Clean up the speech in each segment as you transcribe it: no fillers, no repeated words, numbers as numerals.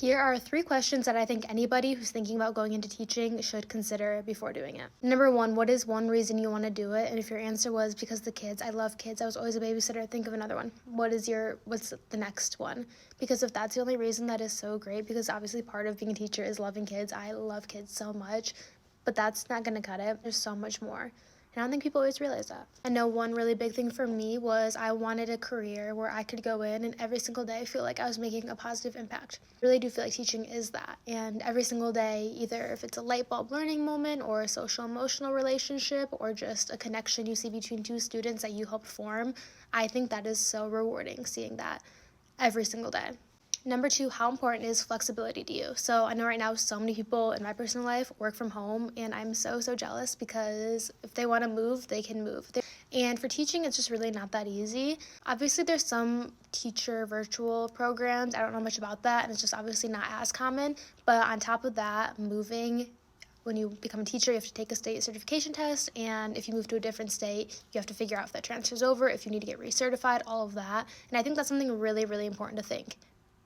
Here are 3 questions that I think anybody who's thinking about going into teaching should consider before doing it. Number 1, what is one reason you want to do it? And if your answer was because the kids, I love kids, I was always a babysitter, think of another one. What's the next one? Because if that's the only reason, that is so great, because obviously part of being a teacher is loving kids. I love kids so much, but that's not going to cut it. There's so much more. And I don't think people always realize that. I know one really big thing for me was I wanted a career where I could go in and every single day feel like I was making a positive impact. I really do feel like teaching is that. And every single day, either if it's a light bulb learning moment or a social emotional relationship or just a connection you see between 2 students that you helped form, I think that is so rewarding, seeing that every single day. Number 2, how important is flexibility to you? So I know right now so many people in my personal life work from home, and I'm so jealous because if they want to move, they can move. And for teaching, it's just really not that easy. Obviously, there's some teacher virtual programs. I don't know much about that, and it's just obviously not as common. But on top of that, moving, when you become a teacher, you have to take a state certification test, and if you move to a different state, you have to figure out if that transfers over, if you need to get recertified, all of that. And I think that's something really, really important to think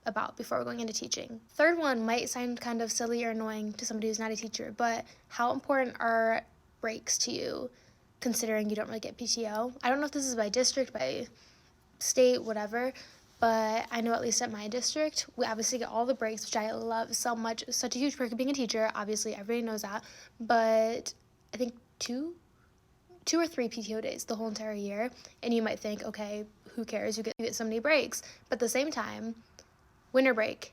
about before going into teaching. Third one might sound kind of silly or annoying to somebody who's not a teacher, but how important are breaks to you, considering you don't really get PTO? I don't know if this is by district, by state, whatever, but I know at least at my district, we obviously get all the breaks, which I love so much. Such a huge perk of being a teacher. Obviously, everybody knows that, but I think two or three PTO days the whole entire year, and you might think, okay, who cares? You get so many breaks, but at the same time, winter break,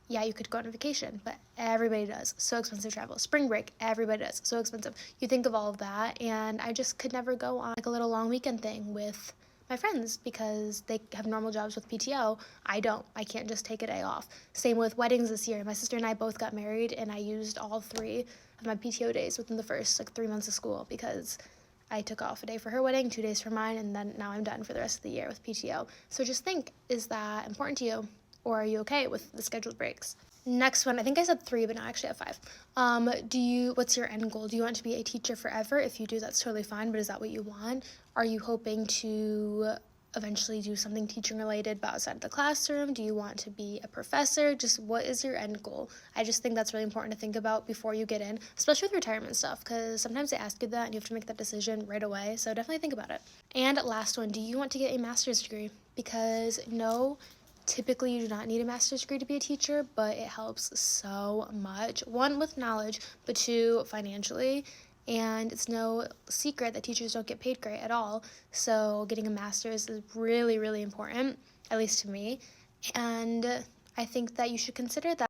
yeah, you could go on vacation, but everybody does. So expensive travel. Spring break, everybody does. So expensive. You think of all of that, and I just could never go on like a little long weekend thing with my friends because they have normal jobs with PTO. I don't. I can't just take a day off. Same with weddings this year. My sister and I both got married, and I used all 3 of my PTO days within the first 3 months of school because I took off a day for her wedding, 2 days for mine, and then now I'm done for the rest of the year with PTO. So just think, is that important to you? Or are you okay with the scheduled breaks? Next one, I think I said 3, but no, actually I have 5. What's your end goal? Do you want to be a teacher forever? If you do, that's totally fine, but is that what you want? Are you hoping to eventually do something teaching related but outside of the classroom? Do you want to be a professor? Just what is your end goal? I just think that's really important to think about before you get in, especially with retirement stuff, because sometimes they ask you that and you have to make that decision right away, so definitely think about it. And last one, do you want to get a master's degree? Because no, typically, you do not need a master's degree to be a teacher, but it helps so much. 1, with knowledge, but 2, financially. And it's no secret that teachers don't get paid great at all. So getting a master's is really, really important, at least to me. And I think that you should consider that.